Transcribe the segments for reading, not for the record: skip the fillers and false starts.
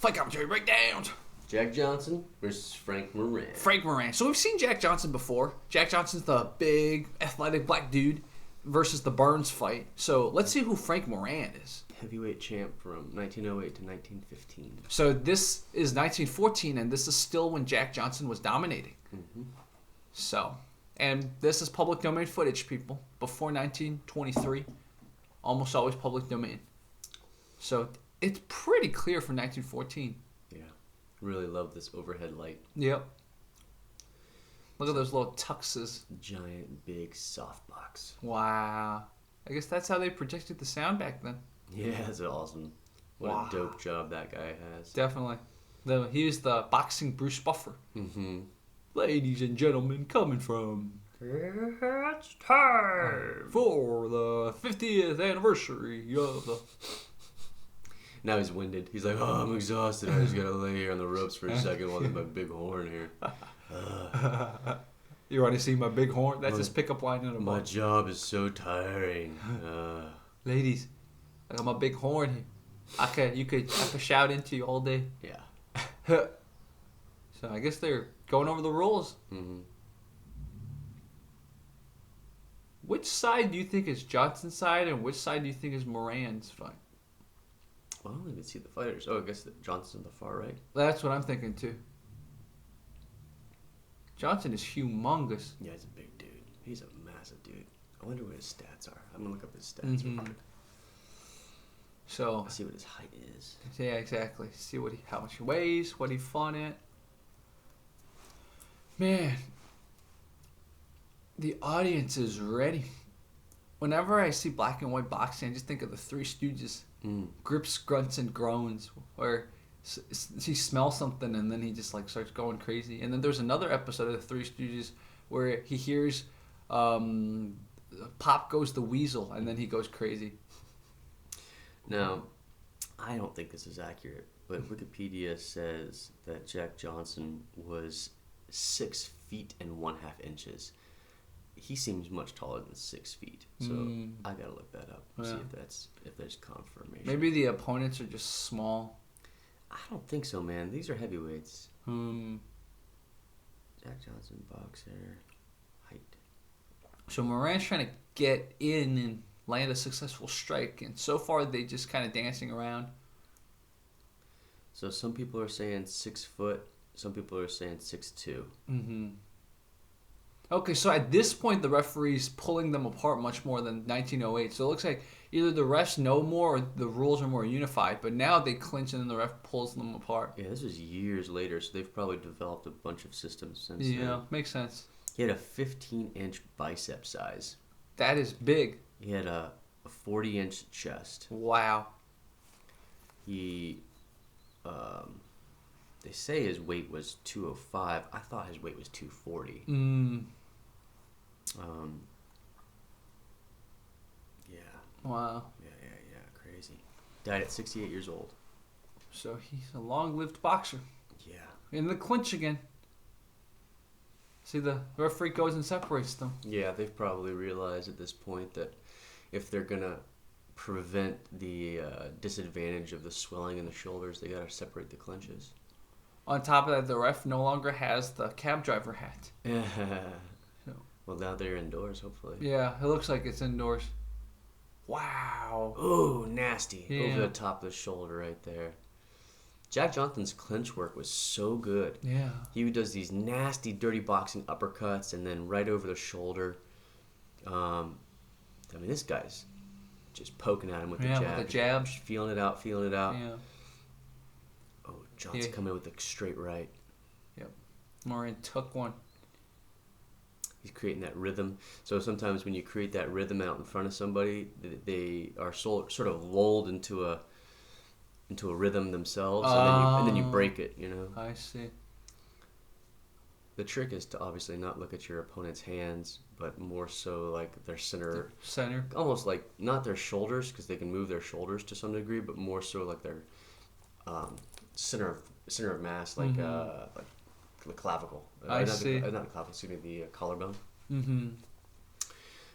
Fight commentary breakdowns. Jack Johnson versus Frank Moran. Frank Moran. So we've seen Jack Johnson before. Jack Johnson's the big, athletic black dude versus the Burns fight. So let's see who Frank Moran is. Heavyweight champ from 1908 to 1915. So this is 1914, and this is still when Jack Johnson was dominating. Mm-hmm. So, and this is public domain footage, people. Before 1923, almost always public domain. So it's pretty clear from 1914. Yeah. Really love this overhead light. Yep. Look at those little tuxes. Giant, big softbox. Wow. I guess that's how they projected the sound back then. Yeah, that's awesome. What Wow. a dope job that guy has. Definitely. He was the boxing Bruce Buffer. Mm-hmm. Ladies and gentlemen, coming from... It's time for the 50th anniversary of the... Now he's winded. He's like, oh, I'm exhausted. I just gotta lay here on the ropes for a second while there's my big horn here. You want to see my big horn? That's his pickup line in a My bar. job is so tiring. Ladies, I got my big horn here. I could shout into you all day. Yeah. So I guess they're going over the rules. Mm-hmm. Which side do you think is Johnson's side, and which side do you think is Moran's fight? Well, I don't even see the fighters. Oh, I guess Johnson's on the far right. That's what I'm thinking too. Johnson is humongous. Yeah, he's a big dude. He's a massive dude. I wonder what his stats are. I'm gonna look up his stats real quick. So I'll see what his height is. yeah, exactly. See how much he weighs, what he fought at. Man, the audience is ready. Whenever I see black and white boxing, I just think of the Three Stooges. Grips, grunts, and groans. Where he smells something and then he just like starts going crazy. And then there's another episode of the Three Stooges where he hears "Pop goes the weasel" and then he goes crazy. Now, I don't think this is accurate, but Wikipedia says that Jack Johnson was 6 feet and 1/2 inches. He seems much taller than 6 feet, so I gotta look that up and see if there's confirmation. Maybe the opponents are just small. I don't think so, man. These are heavyweights. Jack Johnson, boxer, height. So Moran's trying to get in and land a successful strike, and so far they just kind of dancing around. So some people are saying 6 foot, some people are saying 6'2". Okay, so at this point the referee's pulling them apart much more than 1908. So it looks like either the refs know more or the rules are more unified. But now they clinch and then the ref pulls them apart. Yeah, this was years later, so they've probably developed a bunch of systems since Yeah, then. makes sense. He had a 15-inch bicep size. That is big. He had a 40-inch chest. Wow. He, they say his weight was 205. I thought his weight was 240. Yeah. Wow. Yeah. Crazy. Died at 68 years old. So he's a long-lived boxer. Yeah. In the clinch again. See, the referee goes and separates them. Yeah, they've probably realized at this point that if they're going to prevent the disadvantage of the swelling in the shoulders, they got to separate the clinches. On top of that, the ref no longer has the cab driver hat. So. Well, now they're indoors, hopefully. Yeah, it looks like it's indoors. Wow. Ooh, nasty. Yeah. Over the top of the shoulder right there. Jack Johnson's clinch work was so good. Yeah. He does these nasty, dirty boxing uppercuts and then right over the shoulder. I mean, this guy's just poking at him with the jab. Yeah, with the jab. Just feeling it out. Yeah. Oh, Johnson coming in with a straight right. Yep. Moran took one. He's creating that rhythm. So sometimes when you create that rhythm out in front of somebody, they are sort of lulled into a rhythm themselves, and then you break it. You know. I see. The trick is to obviously not look at your opponent's hands, but more so like their center, almost like not their shoulders, because they can move their shoulders to some degree, but more so like their center of mass, like the clavicle. I see. Not the clavicle, excuse me, the collarbone.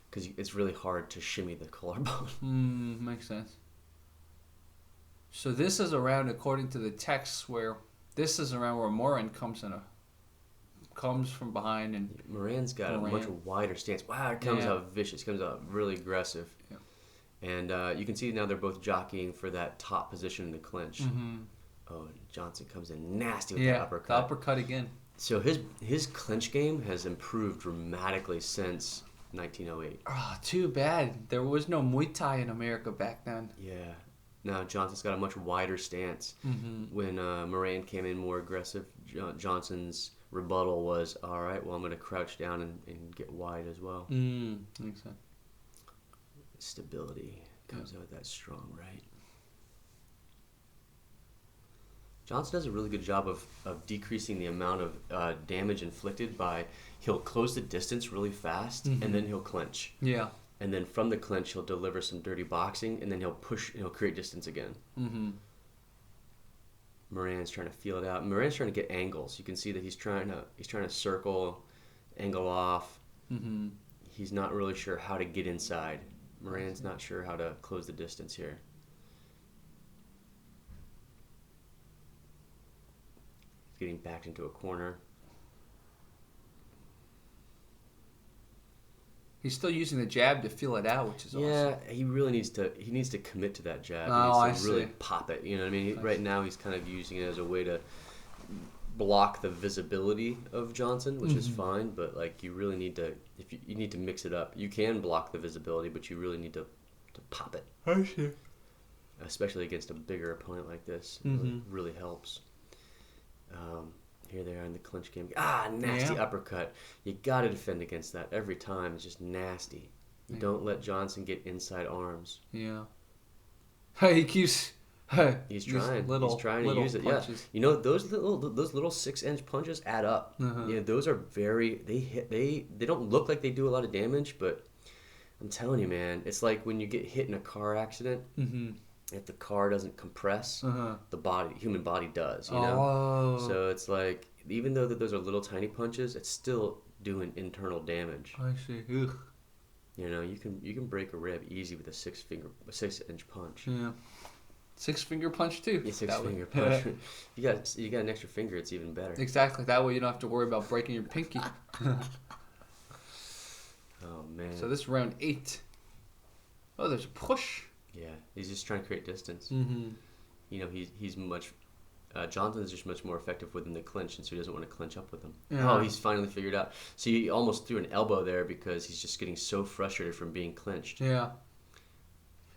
Because it's really hard to shimmy the collarbone. Makes sense. So this is around, according to the text, where this is around where Moran comes from behind, and Moran's got a much wider stance. Wow, it comes out vicious. Comes out really aggressive. Yeah. And you can see now they're both jockeying for that top position in the clinch. Mm-hmm. Oh, Johnson comes in nasty with that uppercut. The uppercut again. So his clinch game has improved dramatically since 1908. Oh, too bad. There was no Muay Thai in America back then. Yeah. Now Johnson's got a much wider stance. Mm-hmm. When Moran came in more aggressive, Johnson's rebuttal was, all right, well, I'm going to crouch down and get wide as well. Makes sense. Stability comes out with that strong right. Johnson does a really good job of decreasing the amount of damage inflicted by, he'll close the distance really fast, and then he'll clinch. Yeah. And then from the clinch, he'll deliver some dirty boxing, and then he'll push, and he'll create distance again. Mm-hmm. Moran's trying to feel it out. Moran's trying to get angles. You can see that he's trying to circle, angle off. Mm-hmm. He's not really sure how to get inside. Moran's not sure how to close the distance here. He's getting backed into a corner. He's still using the jab to feel it out, which is awesome. Yeah, he really needs to commit to that jab. Oh, he needs to really pop it. You know what I mean? Right now he's kind of using it as a way to block the visibility of Johnson, which is fine, but like you really need to, you need to mix it up. You can block the visibility, but you really need to pop it. I see. Especially against a bigger opponent like this. It really helps. Here they are in the clinch game. Nasty uppercut. You got to defend against that every time. It's just nasty. You don't let Johnson get inside arms. Yeah. Hey, he keeps. Hey, he's trying to use it. Punches. Yeah, you know those little 6-inch punches add up. Yeah, those are very. They don't look like they do a lot of damage, but I'm telling you, man, it's like when you get hit in a car accident. If the car doesn't compress, the human body does. You know, so it's like even though that those are little tiny punches, it's still doing internal damage. I see. Ugh. You know, you can break a rib easy with a 6-inch punch. Yeah. 6-finger punch too. Yeah, 6-finger punch. You got an extra finger, it's even better. Exactly. That way you don't have to worry about breaking your pinky. Oh man. So this is round 8. Oh, there's a push. Yeah, he's just trying to create distance. Mm-hmm. You know, he's much. Jonathan's just much more effective within the clinch, and so he doesn't want to clinch up with him. Yeah. Oh, he's finally figured out. So he almost threw an elbow there because he's just getting so frustrated from being clinched. Yeah.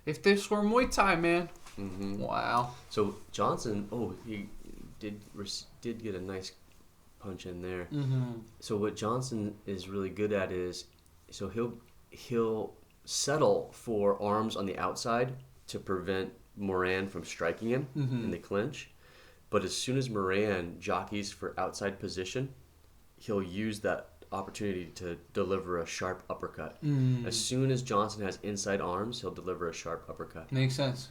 If this were Muay Thai, man. Wow. So Johnson, he did get a nice punch in there. So what Johnson is really good at is, so he'll settle for arms on the outside to prevent Moran from striking him in the clinch. But as soon as Moran jockeys for outside position, he'll use that opportunity to deliver a sharp uppercut. As soon as Johnson has inside arms, he'll deliver a sharp uppercut. Makes sense.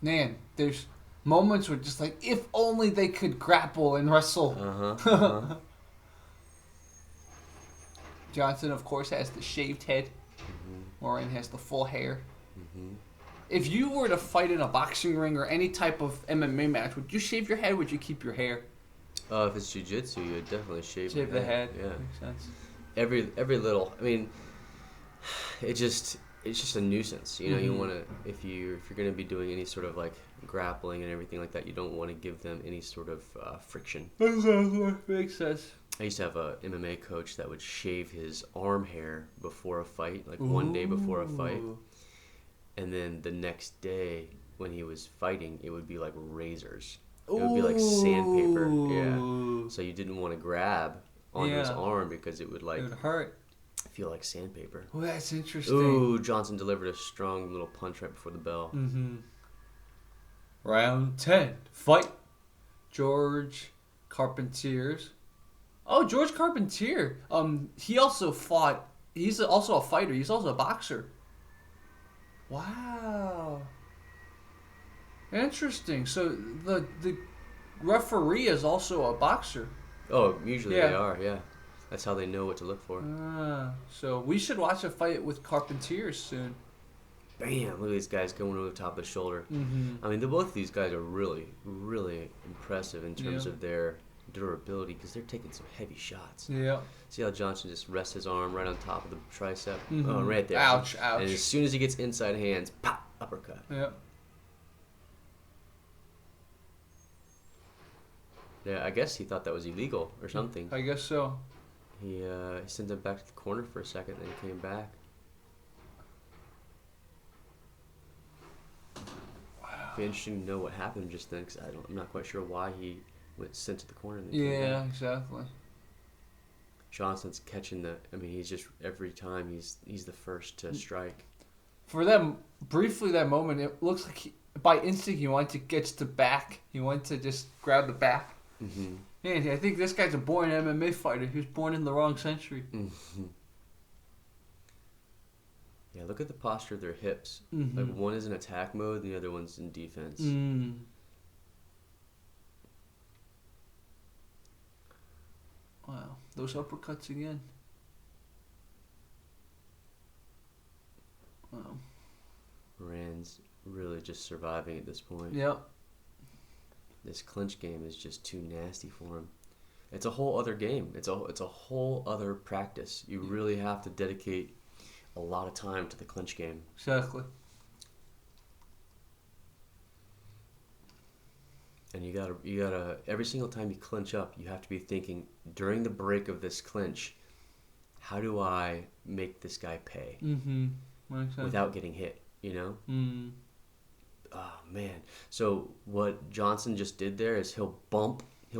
Man, there's moments where just like, if only they could grapple and wrestle. Johnson, of course, has the shaved head. Moran has the full hair. If you were to fight in a boxing ring or any type of MMA match, would you shave your head? Would you keep your hair? If it's jiu-jitsu, you would definitely shave the head. Yeah, makes sense. Every little. I mean, it's just a nuisance. You know, you want to if you're going to be doing any sort of like grappling and everything like that, you don't want to give them any sort of friction. Exactly. Makes sense. I used to have a MMA coach that would shave his arm hair before a fight, like one day before a fight. And then the next day when he was fighting, it would be like razors. It would be like sandpaper. Yeah. So you didn't want to grab onto his arm because it would like... It would hurt. Feel like sandpaper. Oh, that's interesting. Ooh, Johnson delivered a strong little punch right before the bell. Round 10. Fight. George Carpentiers. Oh, George Carpentier. He also fought. He's also a fighter. He's also a boxer. Wow. Interesting. So the referee is also a boxer. Oh, usually they are. Yeah, that's how they know what to look for. So we should watch a fight with Carpentiers soon. bam! Look at these guys going over the top of the shoulder. Mm-hmm. I mean, both of these guys are really, really impressive in terms Yeah. of their durability because they're taking some heavy shots. Yeah. See how Johnson just rests his arm right on top of the tricep? Mm-hmm. Oh, right there. Ouch, And as ouch. soon as he gets inside hands, pop, uppercut. Yeah. Yeah, I guess he thought that was illegal or something. I guess so. He sent him back to the corner for a second, then he came back. Wow. It'd be interesting to know what happened just then, because I'm not quite sure why he went sent to the corner. And then came Yeah, back. exactly. Johnson's catching the. I mean, he's just every time he's the first to strike. For them, briefly that moment, it looks like by instinct he wanted to get to the back. He wanted to just grab the back. Mm-hmm. Man, I think this guy's a born MMA fighter. He was born in the wrong century. Mm-hmm. Yeah, look at the posture of their hips. Mm-hmm. Like one is in attack mode, and the other one's in defense. Mm. Wow, those uppercuts again. Wow. Moran's really just surviving at this point. Yep. This clinch game is just too nasty for him. It's a whole other game. It's a whole other practice. You really have to dedicate a lot of time to the clinch game. Exactly. And you gotta every single time you clinch up, you have to be thinking during the break of this clinch, how do I make this guy pay Mm-hmm. Makes sense. without getting hit? You know? Mm. Oh man. So what Johnson just did there is he'll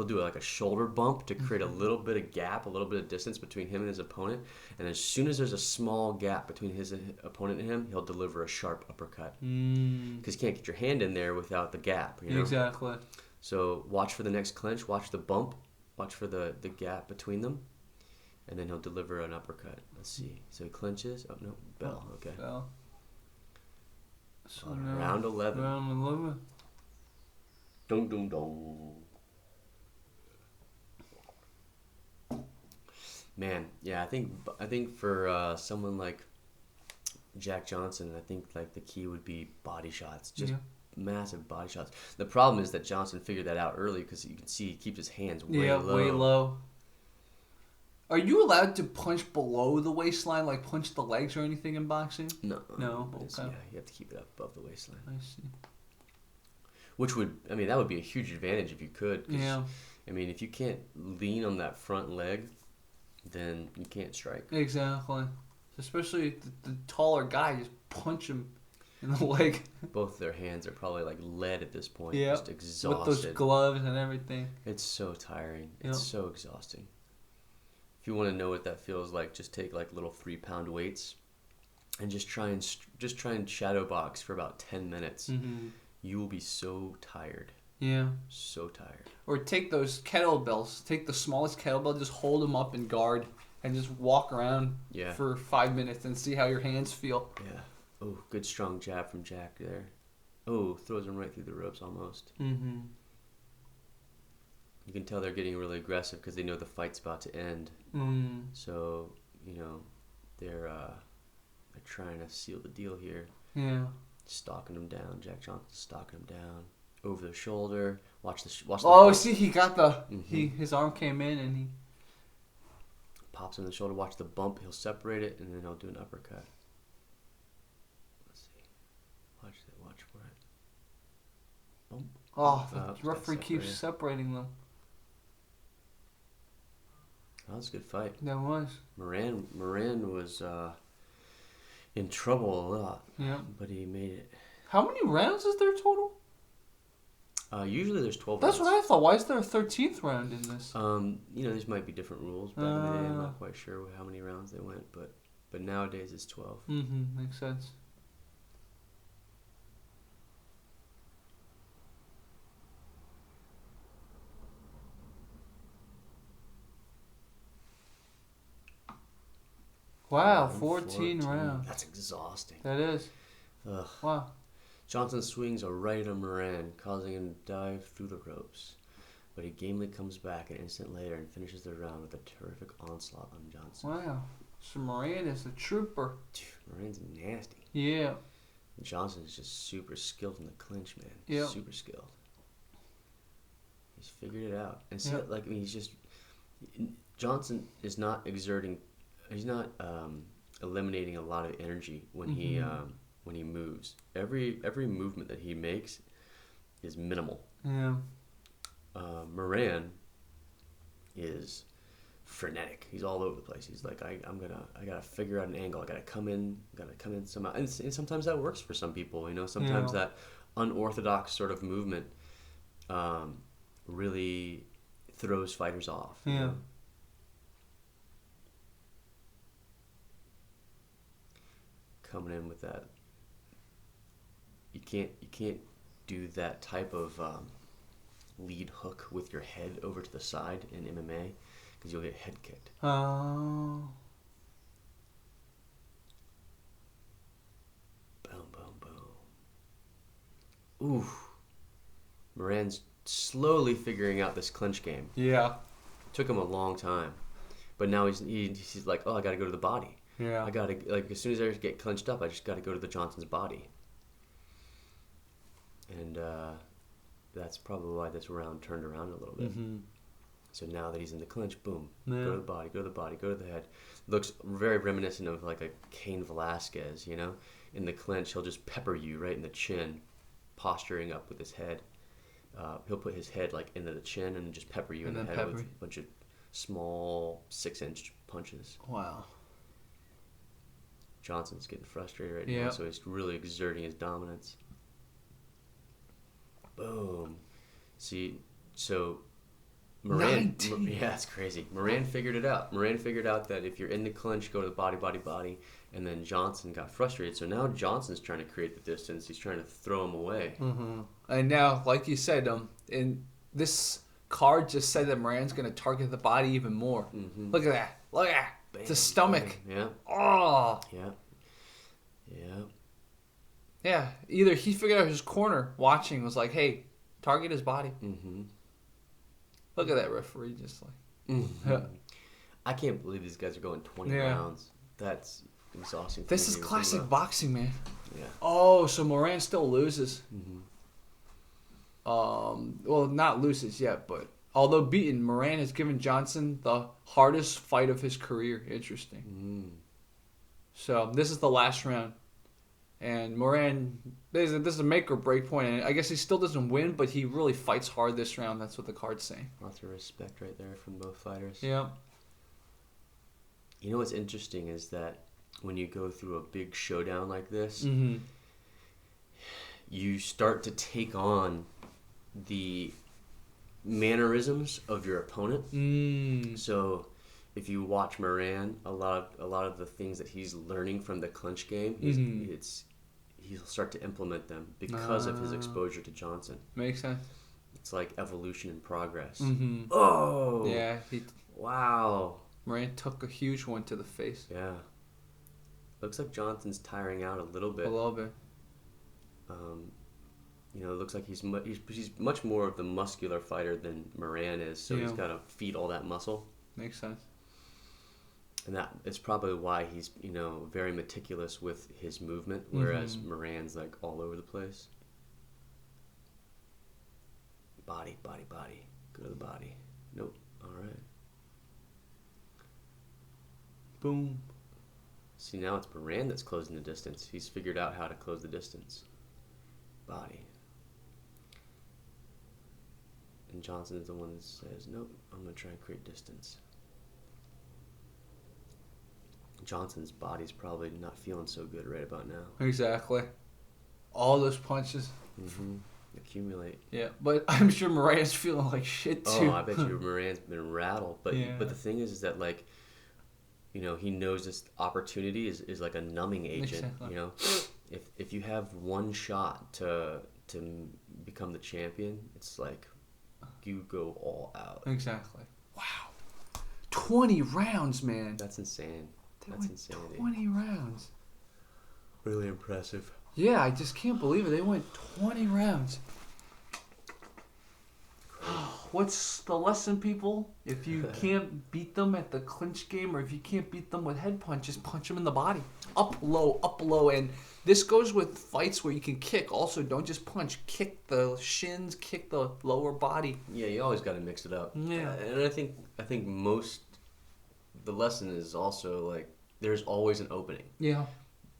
do like a shoulder bump to create a little bit of gap, a little bit of distance between him and his opponent. And as soon as there's a small gap between his opponent and him, he'll deliver a sharp uppercut. Mm. Because you can't get your hand in there without the gap, you know? Exactly. So watch for the next clinch, watch the bump, watch for the gap between them, and then he'll deliver an uppercut. Let's see. So he clinches. Oh, no, bell. Okay. Bell. So Round 11. Round 11. Dun, dun, dun. Man, yeah, I think for someone like Jack Johnson, I think like the key would be body shots, just massive body shots. The problem is that Johnson figured that out early because you can see he keeps his hands way low. Way low. Are you allowed to punch below the waistline, like punch the legs or anything in boxing? No. No. Yeah, Okay. you have to keep it up above the waistline. I see. Which would, I mean, that would be a huge advantage if you could. 'Cause, Yeah. I mean, if you can't lean on that front leg, then you can't strike. Exactly. Especially the taller guy, just punch him in the leg. Both their hands are probably like lead at this point. Yeah. Just exhausted. With those gloves and everything. It's so tiring. Yeah. It's so exhausting. If you want to know what that feels like, just take like little 3-pound weights and just try and shadow box for about 10 minutes. Mm-hmm. You will be so tired. Yeah. So tired. Or take those kettlebells. Take the smallest kettlebell, just hold them up and guard, and just walk around for 5 minutes and see how your hands feel. Yeah. Oh, good strong jab from Jack there. Oh, throws him right through the ropes almost. Mm-hmm. You can tell they're getting really aggressive because they know the fight's about to end. Mm. So, you know, they're trying to seal the deal here. Yeah. Stalking him down. Jack Johnson's stalking him down. Over the shoulder. Watch the Oh, see, he got the... Mm-hmm. His arm came in and he... Pops him in the shoulder. Watch the bump. He'll separate it and then he'll do an uppercut. Let's see. Watch for it. Bump. Oh, Oh, the referee keeps separating them. That was a good fight. That was. Moran was in trouble a lot. Yeah. But he made it. How many rounds is there total? Usually there's 12 That's rounds. what I thought. Why is there a 13th round in this? You know, these might be different rules. Back in the day, I'm not quite sure how many rounds they went, but nowadays it's 12. Mm-hmm. Makes sense. Wow, 14 rounds. That's exhausting. That is. Ugh. Wow. Johnson swings a right on Moran, causing him to dive through the ropes. But he gamely comes back an instant later and finishes the round with a terrific onslaught on Johnson. Wow. So Moran is a trooper. Moran's nasty. Yeah. Johnson's just super skilled in the clinch, man. Yeah. Super skilled. He's figured it out. And see, Yep. like, I mean, Johnson is not exerting, he's not eliminating a lot of energy when he moves. Every movement that he makes is minimal. Yeah. Moran is frenetic. He's all over the place. He's like, I gotta figure out an angle. I gotta come in somehow. And sometimes that works for some people. Sometimes that unorthodox sort of movement really throws fighters off. Yeah. You know? Coming in with that, you can't do that type of lead hook with your head over to the side in MMA because you'll get head kicked. Oh. Boom, boom, boom. Ooh. Moran's slowly figuring out this clinch game. Yeah. Took him a long time, but now he's like, oh, I got to go to the body. Yeah. I gotta, like, as soon as I get clenched up, I just gotta go to the Johnson's body. And that's probably why this round turned around a little bit. Mm-hmm. So now that he's in the clinch, boom, Yeah. go to the body, go to the body, go to the head. Looks very reminiscent of like a Cain Velasquez, In the clinch, he'll just pepper you right in the chin, posturing up with his head. He'll put his head like into the chin and just pepper you in the head with a bunch of small 6-inch punches. Wow. Johnson's getting frustrated right now, so he's really exerting his dominance. Boom. See, so Moran, yeah, it's crazy. Moran figured it out. Moran figured out that if you're in the clinch, go to the body, body, body, and then Johnson got frustrated. So now Johnson's trying to create the distance. He's trying to throw him away. Mm-hmm. And now, like you said, in this card just said that Moran's going to target the body even more. Mm-hmm. Look at that. Look at that. Bam, The stomach. bam. Yeah. Oh. Yeah. Yeah. Yeah. Either he figured out his corner watching was like, hey, target his body. Mm-hmm. Look at that referee just like. Mm-hmm. I can't believe these guys are going 20 rounds. That's exhausting. This is classic boxing, man. Yeah. Oh, so Moran still loses. Mm-hmm. Well, not loses yet, but although beaten, Moran has given Johnson the hardest fight of his career. Interesting. Mm. So this is the last round, and Moran, this is a make or break point, and I guess he still doesn't win, but he really fights hard this round. That's what the card's saying. Lots of respect right there from both fighters. Yeah. You know what's interesting is that when you go through a big showdown like this, Mm-hmm. you start to take on the mannerisms of your opponent. Mm. So if you watch Moran, a lot of the things that he's learning from the clinch game, he'll start to implement them because of his exposure to Johnson. Makes sense. It's like evolution in progress. Mm-hmm. Oh! Yeah. Wow. Moran took a huge one to the face. Yeah. Looks like Johnson's tiring out a little bit. A little bit. It looks like he's much more of the muscular fighter than Moran is, so he's got to feed all that muscle. Makes sense. And that is probably why he's, very meticulous with his movement, whereas Moran's like all over the place. Body, body, body. Go to the body. Nope. All right. Boom. See, now it's Moran that's closing the distance. He's figured out how to close the distance. Body. And Johnson is the one that says, nope, I'm going to try and create distance. Johnson's body's probably not feeling so good right about now. Exactly. All those punches. Mm-hmm. Accumulate. Yeah, but I'm sure Moran's feeling like shit too. Oh, I bet you Moran's been rattled. But the thing is that like, he knows this opportunity is like a numbing agent. Exactly. If you have one shot to become the champion, it's like you go all out. Exactly. Wow. 20 rounds, man. That's insane. That's insanity. 20 rounds. Really impressive. Yeah, I just can't believe it. They went 20 rounds. what's the lesson, people? If you can't beat them at the clinch game, or if you can't beat them with head punches, punch them in the body. Up, low. And this goes with fights where you can kick. Also, don't just punch. Kick the shins, kick the lower body. Yeah, you always got to mix it up. Yeah. And I think most, the lesson is also, like, there's always an opening. Yeah.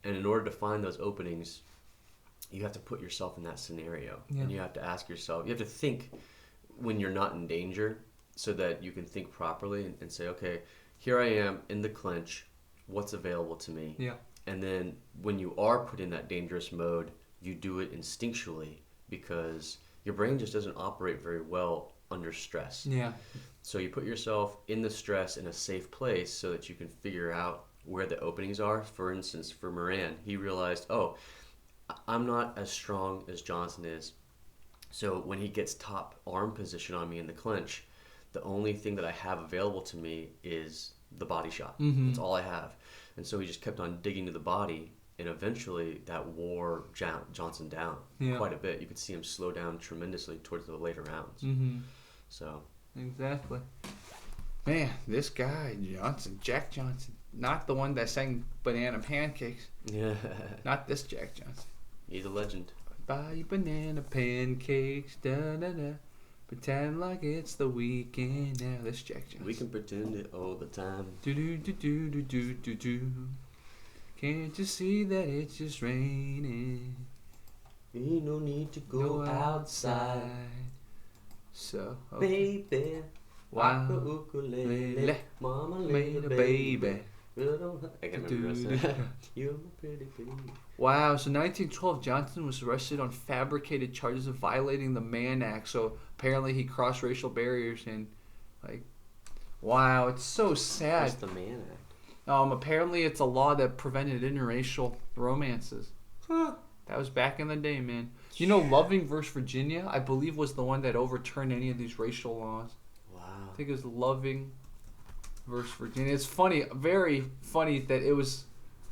And in order to find those openings, you have to put yourself in that scenario. Yeah. And you have to ask yourself, you have to think when you're not in danger, so that you can think properly and say, okay, here I am in the clinch, what's available to me? Yeah. And then when you are put in that dangerous mode, you do it instinctually, because your brain just doesn't operate very well under stress. Yeah. So you put yourself in the stress in a safe place so that you can figure out where the openings are. For instance, for Moran, he realized, oh, I'm not as strong as Johnson is. So when he gets top arm position on me in the clinch, the only thing that I have available to me is the body shot. Mm-hmm. That's all I have. And so he just kept on digging to the body, and eventually that wore Johnson down quite a bit. You could see him slow down tremendously towards the later rounds. Mm-hmm. So exactly. Man, this guy Johnson, Jack Johnson, not the one that sang Banana Pancakes. yeah, Not this Jack Johnson. he's a legend. Buy you banana pancakes, da-da-da. Pretend like it's the weekend now. This Jack Johnson. We can pretend it all the time. Do-do-do-do-do-do-do. Can't you see that it's just raining? Ain't no need to go outside. So, okay. Baby, Wow. rock the ukulele, mama Made little a baby. I can't remember the rest of that. You're my pretty baby. Wow, so 1912, Johnson was arrested on fabricated charges of violating the Mann Act. So apparently he crossed racial barriers and, like, wow, it's so sad. What's the Mann Act? Apparently it's a law that prevented interracial romances. Huh. That was back in the day, man. You know, Loving versus Virginia, I believe, was the one that overturned any of these racial laws. Wow. I think it was Loving versus Virginia. It's funny, very funny that it was,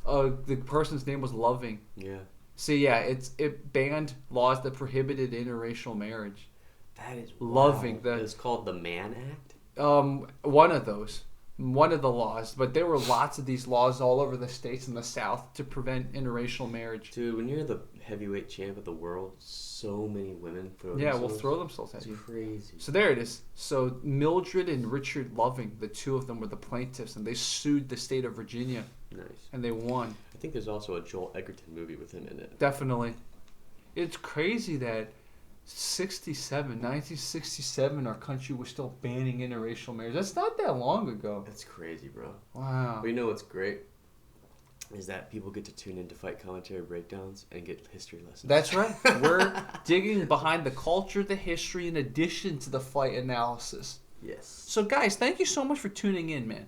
the person's name was Loving. Yeah. So yeah, it banned laws that prohibited interracial marriage. That is Loving. Wow. It's called the Mann Act? One of the laws, but there were lots of these laws all over the states in the South to prevent interracial marriage. Dude, when you're the heavyweight champ of the world, so many women throw Yeah, will themselves. throw themselves at It's you. crazy. So there it is. So Mildred and Richard Loving, the two of them were the plaintiffs, and they sued the state of Virginia, Nice. and they won. I think there's also a Joel Edgerton movie with him in it. Definitely. It's crazy that 1967, our country was still banning interracial marriage. That's not that long ago. That's crazy, bro. Wow. But you know what's great? Is that people get to tune into fight commentary breakdowns and get history lessons. That's right. We're digging behind the culture, the history, in addition to the fight analysis. Yes. So, guys, thank you so much for tuning in, man.